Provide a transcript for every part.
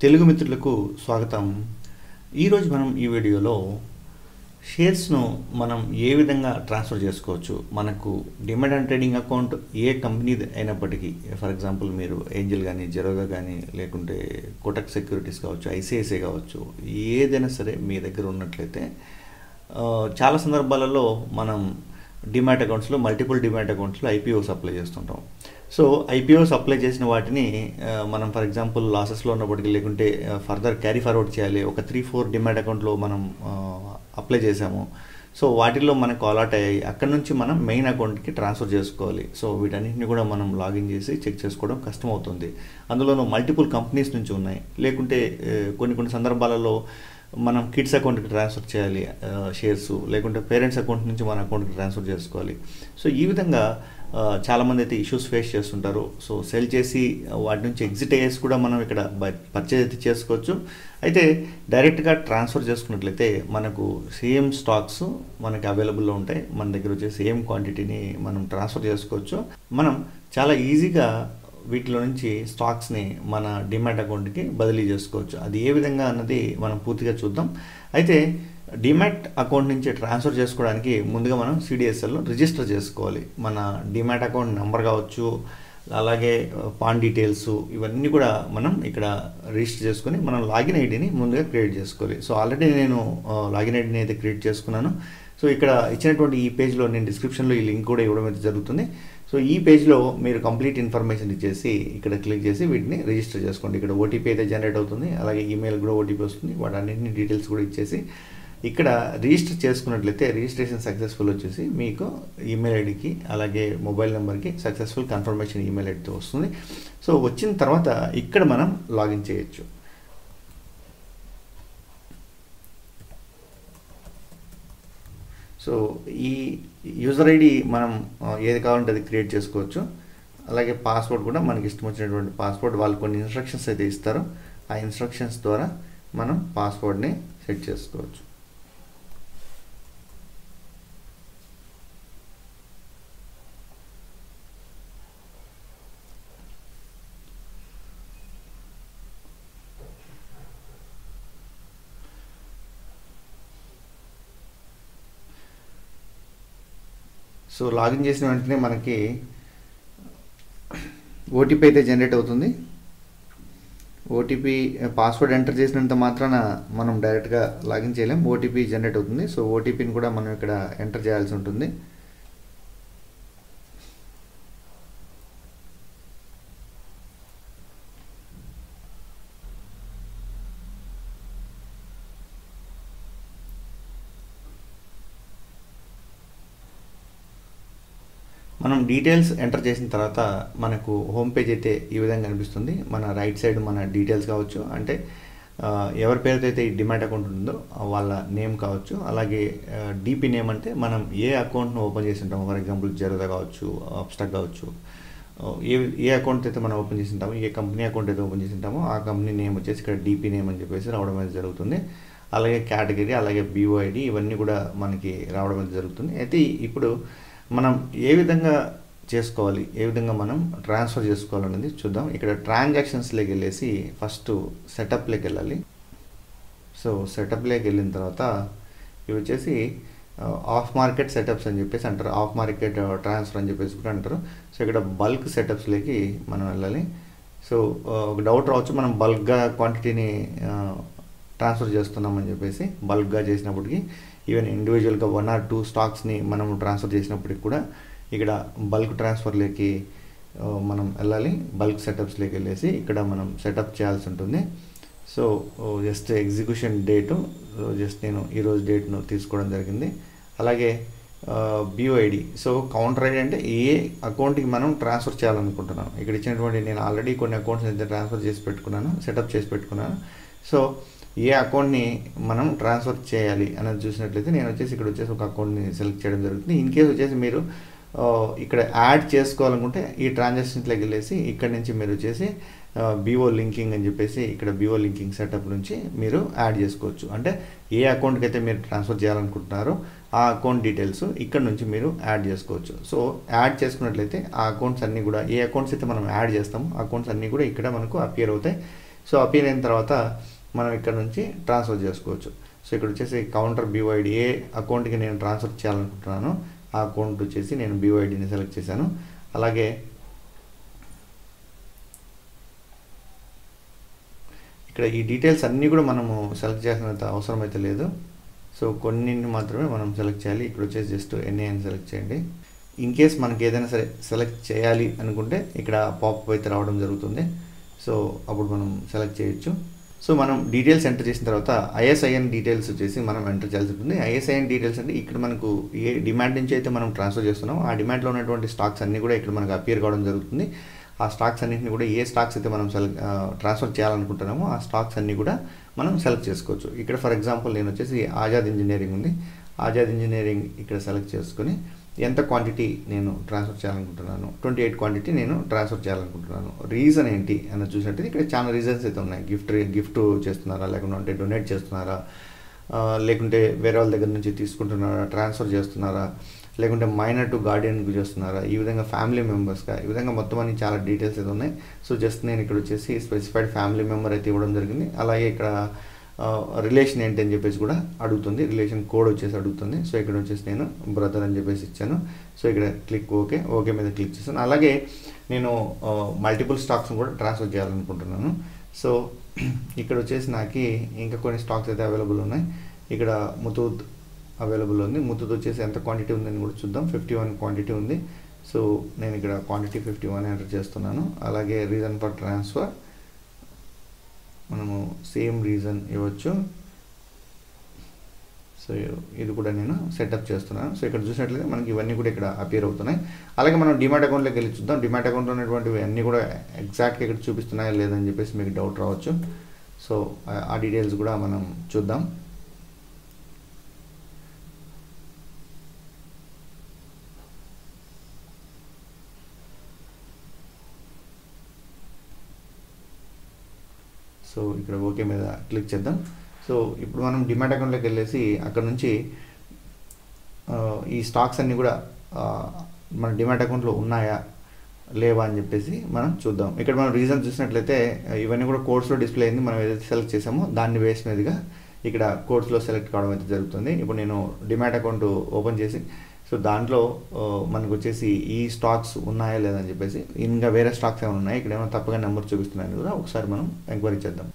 తెలుగు మిత్రులకు స్వాగతం. ఈరోజు మనం ఈ వీడియోలో షేర్స్ను మనం ఏ విధంగా ట్రాన్స్ఫర్ చేసుకోవచ్చు. మనకు డిమాట్ అండ్ ట్రేడింగ్ అకౌంట్ ఏ కంపెనీది అయినప్పటికీ, ఫర్ ఎగ్జాంపుల్ మీరు ఏంజల్ కానీ, జెరోదా కానీ, లేకుంటే కోటక్ సెక్యూరిటీస్ కావచ్చు, ఐసిఐసిఐ కావచ్చు, ఏదైనా సరే మీ దగ్గర ఉన్నట్లయితే చాలా సందర్భాలలో మనం డిమాట్ అకౌంట్స్లో మల్టిపుల్ డిమాట్ అకౌంట్స్లో ఐపీఓస్ అప్లై చేస్తుంటాం. సో ఐపీఓస్ అప్లై చేసిన వాటిని మనం ఫర్ ఎగ్జాంపుల్ లాసెస్లో ఉన్నప్పటికీ, లేకుంటే ఫర్దర్ క్యారీ ఫార్వర్డ్ చేయాలి, ఒక 3-4 డిమాట్ అకౌంట్లో మనం అప్లై చేసాము. సో వాటిల్లో మనకు అలాట్ అయ్యాయి, అక్కడ నుంచి మనం మెయిన్ అకౌంట్కి ట్రాన్స్ఫర్ చేసుకోవాలి. సో వీటన్నిటిని కూడా మనం లాగిన్ చేసి చెక్ చేసుకోవడం కష్టం అవుతుంది. అందులోనూ మల్టిపుల్ కంపెనీస్ నుంచి ఉన్నాయి. లేకుంటే కొన్ని సందర్భాలలో మనం కిడ్స్ అకౌంట్కి ట్రాన్స్ఫర్ చేయాలి షేర్స్, లేకుంటే పేరెంట్స్ అకౌంట్ నుంచి మన అకౌంట్కి ట్రాన్స్ఫర్ చేసుకోవాలి. సో ఈ విధంగా చాలామంది అయితే ఇష్యూస్ ఫేస్ చేస్తుంటారు. సో సెల్ చేసి వాటి నుంచి ఎగ్జిట్ అయ్యేసి కూడా మనం ఇక్కడ పర్చేజ్ అయితే చేసుకోవచ్చు. అయితే డైరెక్ట్గా ట్రాన్స్ఫర్ చేసుకున్నట్లయితే మనకు సేమ్ స్టాక్స్ మనకి అవైలబుల్లో ఉంటాయి. మన దగ్గర వచ్చే సేమ్ క్వాంటిటీని మనం ట్రాన్స్ఫర్ చేసుకోవచ్చు. మనం చాలా ఈజీగా వీటిలో నుంచి స్టాక్స్ని మన డిమాట్ అకౌంట్కి బదిలీ చేసుకోవచ్చు. అది ఏ విధంగా అన్నది మనం పూర్తిగా చూద్దాం. అయితే డిమాట్ అకౌంట్ నుంచి ట్రాన్స్ఫర్ చేసుకోవడానికి ముందుగా మనం సిడిఎస్ఎల్లో రిజిస్టర్ చేసుకోవాలి. మన డిమాట్ అకౌంట్ నెంబర్ కావచ్చు, అలాగే పాన్ డీటెయిల్స్, ఇవన్నీ కూడా మనం ఇక్కడ రిజిస్టర్ చేసుకొని మనం లాగిన్ ఐడిని ముందుగా క్రియేట్ చేసుకోవాలి. సో ఆల్రెడీ నేను లాగిన్ ఐడిని అయితే క్రియేట్ చేసుకున్నాను. సో ఇక్కడ ఇచ్చినటువంటి ఈ పేజ్లో నేను డిస్క్రిప్షన్లో ఈ లింక్ కూడా ఇవ్వడం అయితే జరుగుతుంది. సో ఈ పేజ్లో మీరు కంప్లీట్ ఇన్ఫర్మేషన్ ఇచ్చేసి ఇక్కడ క్లిక్ చేసి వీటిని రిజిస్టర్ చేసుకోండి. ఇక్కడ ఓటీపీ అయితే జనరేట్ అవుతుంది, అలాగే ఈమెయిల్ కూడా ఓటీపీ వస్తుంది. వాటన్నింటిని డీటెయిల్స్ కూడా ఇచ్చేసి ఇక్కడ రిజిస్టర్ చేసుకున్నట్లయితే రిజిస్ట్రేషన్ సక్సెస్ఫుల్ వచ్చేసి మీకు ఈమెయిల్ ఐడికి అలాగే మొబైల్ నెంబర్కి సక్సెస్ఫుల్ కన్ఫర్మేషన్ ఈమెయిల్ ఐడితో వస్తుంది. సో వచ్చిన తర్వాత ఇక్కడ మనం లాగిన్ చేయొచ్చు. సో ఈ యూజర్ ఐడి మనం ఏది కావాలంటే అది క్రియేట్ చేసుకోవచ్చు. అలాగే పాస్వర్డ్ కూడా మనకి ఇష్టం వచ్చినటువంటి పాస్వర్డ్, వాళ్ళు కొన్ని ఇన్స్ట్రక్షన్స్ అయితే ఇస్తారు. ఆ ఇన్స్ట్రక్షన్స్ ద్వారా మనం పాస్వర్డ్ని సెట్ చేసుకోవచ్చు. సో లాగిన్ చేసిన వెంటనే మనకి ఓటీపీ అయితే జనరేట్ అవుతుంది. ఓటీపీ పాస్వర్డ్ ఎంటర్ చేసినంత మాత్రాన మనం డైరెక్ట్గా లాగిన్ చేయలేం, ఓటీపీ జనరేట్ అవుతుంది. సో ఓటీపీని కూడా మనం ఇక్కడ ఎంటర్ చేయాల్సి ఉంటుంది. మనం డీటెయిల్స్ ఎంటర్ చేసిన తర్వాత మనకు హోమ్ పేజ్ అయితే ఈ విధంగా కనిపిస్తుంది. మన రైట్ సైడ్ మన డీటెయిల్స్ కావచ్చు, అంటే ఎవరి పేరుతో అయితే ఈ డిమాట్ అకౌంట్ ఉంటుందో వాళ్ళ నేమ్ కావచ్చు, అలాగే డీపీ నేమ్ అంటే మనం ఏ అకౌంట్ను ఓపెన్ చేసి ఉంటామో, ఫర్ ఎగ్జాంపుల్ జెరోదా కావచ్చు, అప్స్టాక్ కావచ్చు, ఏ అకౌంట్ అయితే మనం ఓపెన్ చేసి ఉంటామో, ఏ కంపెనీ అకౌంట్ అయితే ఓపెన్ చేసి ఉంటామో ఆ కంపెనీ నేమ్ వచ్చేసి ఇక్కడ డీపీ నేమ్ అని చెప్పేసి రావడం అనేది జరుగుతుంది. అలాగే కేటగిరీ, అలాగే బీఓఐడి, ఇవన్నీ కూడా మనకి రావడం అనేది జరుగుతుంది. అయితే ఇప్పుడు మనం ఏ విధంగా చేసుకోవాలి, ఏ విధంగా మనం ట్రాన్స్ఫర్ చేసుకోవాలనేది చూద్దాం. ఇక్కడ ట్రాన్సాక్షన్స్లోకి వెళ్ళేసి ఫస్ట్ సెటప్లోకి వెళ్ళాలి. సో సెటప్లోకి వెళ్ళిన తర్వాత ఇవి వచ్చేసి ఆఫ్ మార్కెట్ సెటప్స్ అని చెప్పేసి అంటారు, ఆఫ్ మార్కెట్ ట్రాన్స్ఫర్ అని చెప్పేసి కూడా అంటారు. సో ఇక్కడ బల్క్ సెటప్స్లోకి మనం వెళ్ళాలి. సో ఒక డౌట్ రావచ్చు, మనం బల్క్గా క్వాంటిటీని ట్రాన్స్ఫర్ చేస్తున్నామని చెప్పేసి. బల్క్గా చేసినప్పటికీ ఈవెన్ ఇండివిజువల్గా 1 or 2 స్టాక్స్ని మనం ట్రాన్స్ఫర్ చేసినప్పటికి కూడా ఇక్కడ బల్క్ ట్రాన్స్ఫర్లోకి మనం వెళ్ళాలి. బల్క్ సెటప్స్లోకి వెళ్ళేసి ఇక్కడ మనం సెటప్ చేయాల్సి ఉంటుంది. So just execution date just నేను ఈరోజు డేట్ను తీసుకోవడం జరిగింది. అలాగే బీఓఐడి, సో కౌంటర్ ఐడి అంటే ఏ అకౌంట్కి మనం ట్రాన్స్ఫర్ చేయాలనుకుంటున్నాను. ఇక్కడ ఇచ్చినటువంటి నేను ఆల్రెడీ కొన్ని అకౌంట్స్ అయితే ట్రాన్స్ఫర్ చేసి పెట్టుకున్నాను, సెటప్ చేసి పెట్టుకున్నాను. సో ఏ అకౌంట్ని మనం ట్రాన్స్ఫర్ చేయాలి అనేది చూసినట్లయితే నేను వచ్చేసి ఇక్కడ వచ్చేసి ఒక అకౌంట్ని సెలెక్ట్ చేయడం జరుగుతుంది. ఇన్ కేసు వచ్చేసి మీరు ఇక్కడ యాడ్ చేసుకోవాలనుకుంటే ఈ ట్రాన్సాక్షన్స్లోకి వెళ్ళేసి ఇక్కడ నుంచి మీరు వచ్చేసి బీఓ లింకింగ్ అని చెప్పేసి ఇక్కడ బీఓ లింకింగ్ సెటప్ నుంచి మీరు యాడ్ చేసుకోవచ్చు. అంటే ఏ అకౌంట్కి అయితే మీరు ట్రాన్స్ఫర్ చేయాలనుకుంటున్నారో ఆ అకౌంట్ డీటెయిల్స్ ఇక్కడ నుంచి మీరు యాడ్ చేసుకోవచ్చు. సో యాడ్ చేసుకున్నట్లయితే ఆ అకౌంట్స్ అన్నీ కూడా, ఏ అకౌంట్స్ అయితే మనం యాడ్ చేస్తామో ఆ అకౌంట్స్ అన్నీ కూడా ఇక్కడ మనకు అపియర్ అవుతాయి. సో అపియర్ అయిన తర్వాత మనం ఇక్కడ నుంచి ట్రాన్స్ఫర్ చేసుకోవచ్చు. సో ఇక్కడ వచ్చేసి కౌంటర్ BYD ఏ అకౌంట్కి నేను ట్రాన్స్ఫర్ చేయాలనుకుంటున్నాను ఆ అకౌంట్ వచ్చేసి నేను BYDని సెలెక్ట్ చేశాను. అలాగే ఇక్కడ ఈ డీటెయిల్స్ అన్నీ కూడా మనము సెలెక్ట్ చేసినంత అవసరం అయితే లేదు. సో కొన్నింటిని మాత్రమే మనం సెలెక్ట్ చేయాలి. ఇక్కడ వచ్చేసి జస్ట్ NA అని సెలెక్ట్ చేయండి. ఇన్ కేస్ మనకి ఏదైనా సరే సెలెక్ట్ చేయాలి అనుకుంటే ఇక్కడ పాపప్ అయితే రావడం జరుగుతుంది. సో అప్పుడు మనం సెలెక్ట్ చేయొచ్చు. సో మనం డీటెయిల్స్ ఎంటర్ చేసిన తర్వాత ISIN డీటెయిల్స్ వచ్చేసి మనం ఎంటర్ చేయాల్సి ఉంటుంది. ISIN డీటెయిల్స్ అంటే ఇక్కడ మనకు ఏ డిమాండ్ నుంచి అయితే మనం ట్రాన్స్ఫర్ చేస్తున్నాం ఆ డిమాండ్లో ఉన్నటువంటి స్టాక్స్ అన్నీ కూడా ఇక్కడ మనకు అపియర్ కావడం జరుగుతుంది. ఆ స్టాక్స్ అన్నింటిని కూడా ఏ స్టాక్స్ అయితే మనం ట్రాన్స్ఫర్ చేయాలనుకుంటున్నామో ఆ స్టాక్స్ అన్నీ కూడా మనం సెలెక్ట్ చేసుకోవచ్చు. ఇక్కడ ఫర్ ఎగ్జాంపుల్ నేను వచ్చేసి ఆజాద్ ఇంజనీరింగ్ ఉంది. ఆజాద్ ఇంజనీరింగ్ ఇక్కడ సెలెక్ట్ చేసుకొని ఎంత క్వాంటిటీ నేను ట్రాన్స్ఫర్ చేయాలనుకుంటున్నాను 28 క్వాంటిటీ నేను ట్రాన్స్ఫర్ చేయాలనుకుంటున్నాను. రీజన్ ఏంటి అని చూసినట్టయితే ఇక్కడ చాలా రీజన్స్ అయితే ఉన్నాయి. గిఫ్ట్ చేస్తున్నారా, లేకుంటే డొనేట్ చేస్తున్నారా, లేకుంటే వేరే వాళ్ళ దగ్గర నుంచి తీసుకుంటున్నారా, ట్రాన్స్ఫర్ చేస్తున్నారా, లేకుంటే మైనర్ టు గార్డియన్కి చేస్తున్నారా, ఈ విధంగా ఫ్యామిలీ మెంబర్స్గా, ఈ విధంగా మొత్తం అన్ని చాలా డీటెయిల్స్ అయితే ఉన్నాయి. సో జస్ట్ నేను ఇక్కడ వచ్చేసి స్పెసిఫైడ్ ఫ్యామిలీ మెంబర్ అయితే ఇవ్వడం జరిగింది. అలాగే ఇక్కడ రిలేషన్ ఏంటి అని చెప్పేసి కూడా అడుగుతుంది. రిలేషన్ కోడ్ వచ్చేసి అడుగుతుంది. సో ఇక్కడ వచ్చేసి నేను బ్రదర్ అని చెప్పేసి ఇచ్చాను. సో ఇక్కడ క్లిక్ ఓకే మీద క్లిక్ చేశాను. అలాగే నేను మల్టిపుల్ స్టాక్స్ని కూడా ట్రాన్స్ఫర్ చేయాలనుకుంటున్నాను. సో ఇక్కడ వచ్చేసి నాకు ఇంకా కొన్ని స్టాక్స్ అయితే అవైలబుల్ ఉన్నాయి. ఇక్కడ ముతూత్ అవైలబుల్ ఉంది. ముతూత్ వచ్చేసి ఎంత క్వాంటిటీ ఉందని కూడా చూద్దాం. 51 క్వాంటిటీ ఉంది. సో నేను ఇక్కడ క్వాంటిటీ 51 ఎంటర్ చేస్తున్నాను. అలాగే రీజన్ ఫర్ ట్రాన్స్ఫర్ మనము సేమ్ రీజన్ ఇవ్వచ్చు. సో ఇది కూడా నేను సెటప్ చేస్తున్నాను. సో ఇక్కడ చూసినట్లయితే మనకి ఇవన్నీ కూడా ఇక్కడ అపియర్ అవుతున్నాయి. అలాగే మనం డిమాట్ అకౌంట్లోకి వెళ్ళి చూద్దాం. డిమాట్ అకౌంట్లో ఉన్నటువంటివి అన్నీ కూడా ఎగ్జాక్ట్గా ఇక్కడ చూపిస్తున్నాయా లేదని చెప్పేసి మీకు డౌట్ రావచ్చు. సో ఆ డీటెయిల్స్ కూడా మనం చూద్దాం. సో ఇక్కడ ఓకే మీద క్లిక్ చేద్దాం. సో ఇప్పుడు మనం డిమాట్ అకౌంట్లోకి వెళ్ళేసి అక్కడ నుంచి ఈ స్టాక్స్ అన్నీ కూడా మన డిమాట్ అకౌంట్లో ఉన్నాయా లేవా అని చెప్పేసి మనం చూద్దాం. ఇక్కడ మనం రీజన్ చూసినట్లయితే ఇవన్నీ కూడా కోడ్స్లో డిస్ప్లే అయింది. మనం ఏదైతే సెలెక్ట్ చేసామో దాన్ని బేస్ మీదుగా ఇక్కడ కోడ్స్లో సెలెక్ట్ కావడం అయితే జరుగుతుంది. ఇప్పుడు నేను డిమాట్ అకౌంట్ ఓపెన్ చేసి సో దాంట్లో మనకు వచ్చేసి ఈ స్టాక్స్ ఉన్నాయా లేదని చెప్పేసి ఇంకా వేరే స్టాక్స్ ఏమైనా ఉన్నాయి ఇక్కడ ఏమైనా తప్పగా నెంబర్ చూపిస్తున్నాయని కూడా ఒకసారి మనం ఎంక్వైరీ చేద్దాం.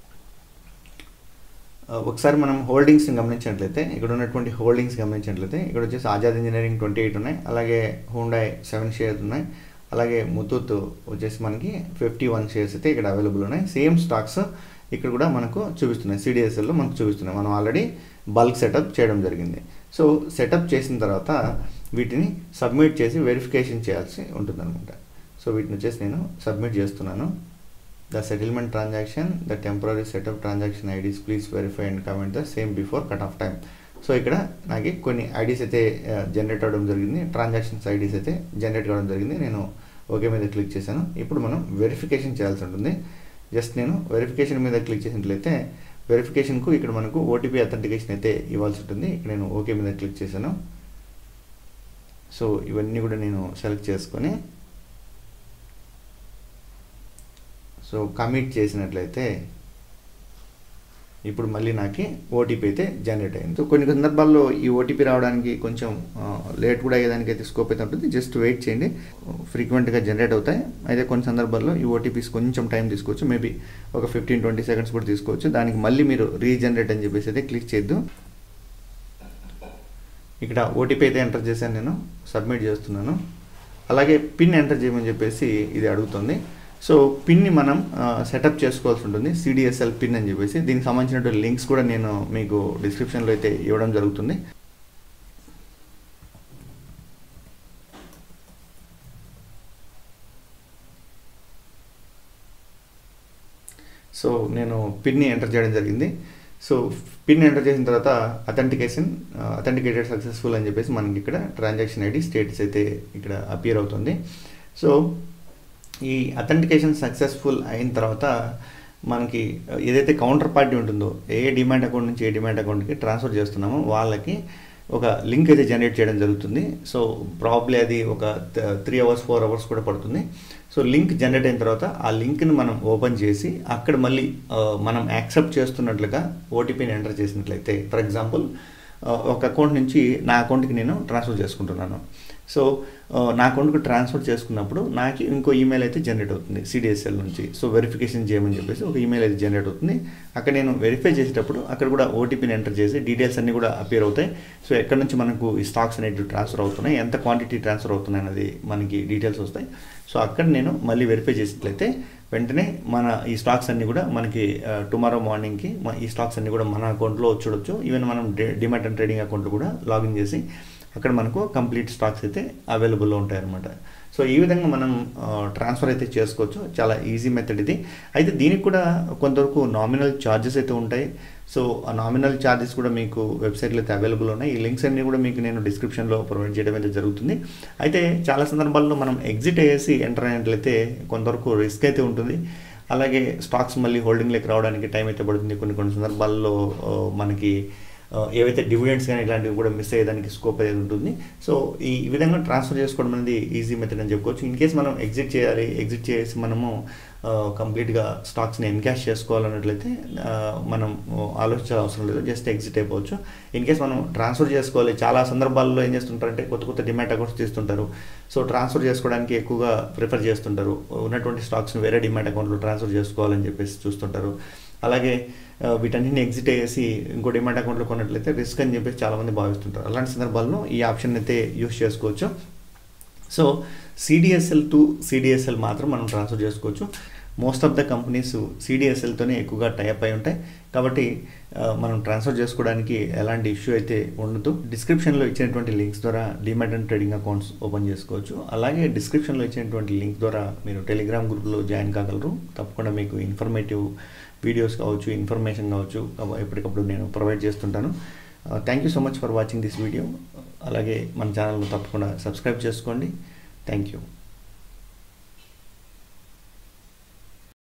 ఒకసారి మనం హోల్డింగ్స్ని గమనించినట్లయితే ఇక్కడ ఉన్నటువంటి హోల్డింగ్స్ గమనించినట్లయితే ఇక్కడ వచ్చేసి ఆజాద్ ఇంజనీరింగ్ 28 ఉన్నాయి. అలాగే హుండాయ్ 7 షేర్స్ ఉన్నాయి. అలాగే ముతూత్ వచ్చేసి మనకి 51 షేర్స్ అయితే ఇక్కడ అవైలబుల్ ఉన్నాయి. సేమ్ స్టాక్స్ ఇక్కడ కూడా మనకు చూపిస్తున్నాయి. CDSLలో మనకు చూపిస్తున్నాయి. మనం ఆల్రెడీ బల్క్ సెటప్ చేయడం జరిగింది. సో సెటప్ చేసిన తర్వాత వీటిని సబ్మిట్ చేసి వెరిఫికేషన్ చేయాల్సి ఉంటుందన్నమాట. సో వీటిని వచ్చేసి నేను సబ్మిట్ చేస్తున్నాను. The settlement transaction, the temporary setup transaction IDs please verify and comment the same before cut off time. So ఇక్కడ నాకు కొన్ని ఐడీస్ అయితే జనరేట్ అవ్వడం జరిగింది. ట్రాన్సాక్షన్స్ ఐడీస్ అయితే జనరేట్ కావడం జరిగింది. నేను ఓకే మీద క్లిక్ చేశాను. ఇప్పుడు మనం వెరిఫికేషన్ చేయాల్సి ఉంటుంది. జస్ట్ నేను వెరిఫికేషన్ మీద క్లిక్ చేసినట్లయితే వెరిఫికేషన్కు ఇక్కడ మనకు OTP అథెంటికేషన్ అయితే ఇవ్వాల్సి ఉంటుంది. ఇక్కడ నేను ఓకే మీద క్లిక్ చేశాను. సో ఇవన్నీ కూడా నేను సెలెక్ట్ చేసుకొని సో కమిట్ చేసినట్లయితే ఇప్పుడు మళ్ళీ నాకు OTP అయితే జనరేట్ అయింది. సో కొన్ని సందర్భాల్లో ఈ OTP రావడానికి కొంచెం లేట్ కూడా అయ్యేదానికి అయితే స్కోప్ అయితే ఉంటుంది. జస్ట్ వెయిట్ చేయండి. ఫ్రీక్వెంట్గా జనరేట్ అవుతాయి. అయితే కొన్ని సందర్భాల్లో ఈ OTPs కొంచెం టైం తీసుకోవచ్చు. మేబీ ఒక 15-20 సెకండ్స్ కూడా తీసుకోవచ్చు. దానికి మళ్ళీ మీరు రీజనరేట్ అని చెప్పేసి అయితే క్లిక్ చేయొద్దు. ఇక్కడ OTP అయితే ఎంటర్ చేశాను. నేను సబ్మిట్ చేస్తున్నాను. అలాగే పిన్ ఎంటర్ చేయమని చెప్పేసి ఇది అడుగుతుంది. సో పిన్ని మనం సెటప్ చేసుకోవాల్సి ఉంటుంది. CDSL పిన్ అని చెప్పేసి దీనికి సంబంధించినటువంటి లింక్స్ కూడా నేను మీకు డిస్క్రిప్షన్లో అయితే ఇవ్వడం జరుగుతుంది. సో నేను పిన్ని ఎంటర్ చేయడం జరిగింది. సో పిన్ ఎంటర్ చేసిన తర్వాత అథెంటికేటెడ్ సక్సెస్ఫుల్ అని చెప్పేసి మనకి ఇక్కడ ట్రాన్సాక్షన్ ఐడి స్టేటస్ అయితే ఇక్కడ అపియర్ అవుతుంది. సో ఈ అథెంటికేషన్ సక్సెస్ఫుల్ అయిన తర్వాత మనకి ఏదైతే కౌంటర్ పార్టీ ఉంటుందో ఏ డిమాట్ అకౌంట్ నుంచి ఏ డిమాట్ అకౌంట్కి ట్రాన్స్ఫర్ చేస్తున్నామో వాళ్ళకి ఒక లింక్ అయితే జనరేట్ చేయడం జరుగుతుంది. సో ప్రాబ్లీ అది ఒక 3 hours 4 hours కూడా పడుతుంది. సో లింక్ జనరేట్ అయిన తర్వాత ఆ లింక్ని మనం ఓపెన్ చేసి అక్కడ మళ్ళీ మనం యాక్సెప్ట్ చేస్తున్నట్లుగా ఓటీపీని ఎంటర్ చేసినట్లయితే, ఫర్ ఎగ్జాంపుల్ ఒక అకౌంట్ నుంచి నా అకౌంట్కి నేను ట్రాన్స్ఫర్ చేసుకుంటున్నాను. సో నా అకౌంట్కి ట్రాన్స్ఫర్ చేసుకున్నప్పుడు నాకు ఇంకో ఈమెయిల్ అయితే జనరేట్ అవుతుంది సిడిఎస్ఎల్ నుంచి. సో వెరిఫికేషన్ చేయమని చెప్పేసి ఒక ఈమెయిల్ అయితే జనరేట్ అవుతుంది. అక్కడ నేను వెరిఫై చేసేటప్పుడు అక్కడ కూడా ఓటీపీని ఎంటర్ చేసి డీటెయిల్స్ అన్నీ కూడా అపియర్ అవుతాయి. సో ఎక్కడి నుంచి మనకు ఈ స్టాక్స్ అనేవి ట్రాన్స్ఫర్ అవుతున్నాయి, ఎంత క్వాంటిటీ ట్రాన్స్ఫర్ అవుతున్నాయి అనేది మనకి డీటెయిల్స్ వస్తాయి. సో అక్కడ నేను మళ్ళీ వెరిఫై చేసినట్లయితే వెంటనే మన ఈ స్టాక్స్ అన్నీ కూడా మనకి టుమారో మార్నింగ్కి ఈ స్టాక్స్ అన్నీ కూడా మన అకౌంట్లో చూడొచ్చు. ఈవెన్ మనం డిమాట్ అండ్ ట్రేడింగ్ అకౌంట్లో కూడా లాగిన్ చేసి అక్కడ మనకు కంప్లీట్ స్టాక్స్ అయితే అవైలబుల్లో ఉంటాయి అన్నమాట. సో ఈ విధంగా మనం ట్రాన్స్ఫర్ అయితే చేసుకోవచ్చు. చాలా ఈజీ మెథడ్ ఇది. అయితే దీనికి కూడా కొంతవరకు నామినల్ ఛార్జెస్ అయితే ఉంటాయి. సో ఆ నామినల్ ఛార్జెస్ కూడా మీకు వెబ్సైట్లో అయితే అవైలబుల్ ఉన్నాయి. ఈ లింక్స్ అన్నీ కూడా మీకు నేను డిస్క్రిప్షన్లో ప్రొవైడ్ చేయడం అయితే జరుగుతుంది. అయితే చాలా సందర్భాల్లో మనం ఎగ్జిట్ అయ్యేసి ఎంటర్ అయినట్లయితే కొంతవరకు రిస్క్ అయితే ఉంటుంది. అలాగే స్టాక్స్ మళ్ళీ హోల్డింగ్లోకి రావడానికి టైం అయితే పడుతుంది. కొన్ని సందర్భాల్లో మనకి ఏవైతే డివిడెండ్స్ కానీ ఇలాంటివి కూడా మిస్ అయ్యేదానికి స్కోప్ అనేది ఉంటుంది. సో ఈ విధంగా ట్రాన్స్ఫర్ చేసుకోవడం అనేది ఈజీ మెథడ్ అని చెప్పుకోవచ్చు. ఇన్ కేస్ మనం ఎగ్జిట్ చేసి మనము కంప్లీట్గా స్టాక్స్ని ఎన్కాష్ చేసుకోవాలన్నట్లయితే మనం ఆలోచించాల్సిన అవసరం లేదు, జస్ట్ ఎగ్జిట్ అయిపోవచ్చు. ఇన్ కేస్ మనం ట్రాన్స్ఫర్ చేసుకోవాలి, చాలా సందర్భాల్లో ఏం చేస్తుంటారంటే కొత్త డిమాట్ అకౌంట్స్ తీస్తుంటారు. సో ట్రాన్స్ఫర్ చేసుకోవడానికి ఎక్కువగా ప్రిఫర్ చేస్తుంటారు, ఉన్నటువంటి స్టాక్స్ని వేరే డిమాట్ అకౌంట్లో ట్రాన్స్ఫర్ చేసుకోవాలని చెప్పేసి చూస్తుంటారు. అలాగే వీటన్నిటిని ఎగ్జిట్ అయ్యేసి ఇంకో డిమాట్ అకౌంట్లో కొన్నట్లయితే రిస్క్ అని చెప్పేసి చాలామంది భావిస్తుంటారు. అలాంటి సందర్భాల్లో ఈ ఆప్షన్ అయితే యూస్ చేసుకోవచ్చు. సో సిడిఎస్ఎల్ టు సిడిఎస్ఎల్ మాత్రం మనం ట్రాన్స్ఫర్ చేసుకోవచ్చు. మోస్ట్ ఆఫ్ ద కంపెనీస్ సిడిఎస్ఎల్తోనే ఎక్కువగా టైప్ అయి ఉంటాయి. కాబట్టి మనం ట్రాన్స్ఫర్ చేసుకోవడానికి ఎలాంటి ఇష్యూ అయితే ఉండదు. డిస్క్రిప్షన్లో ఇచ్చినటువంటి లింక్స్ ద్వారా demat and trading accounts open చేసుకోవచ్చు. అలాగే డిస్క్రిప్షన్లో ఇచ్చినటువంటి లింక్ ద్వారా మీరు టెలిగ్రామ్ గ్రూప్లో జాయిన్ కాగలరు. తప్పకుండా మీకు ఇన్ఫర్మేటివ్ వీడియోస్ కావచ్చు, ఇన్ఫర్మేషన్ కావచ్చు, ఎప్పటికప్పుడు నేను ప్రొవైడ్ చేస్తుంటాను. Thank you so much for watching this video. అలాగే మన ఛానల్ను తప్పకుండా సబ్స్క్రైబ్ చేసుకోండి. Thank you.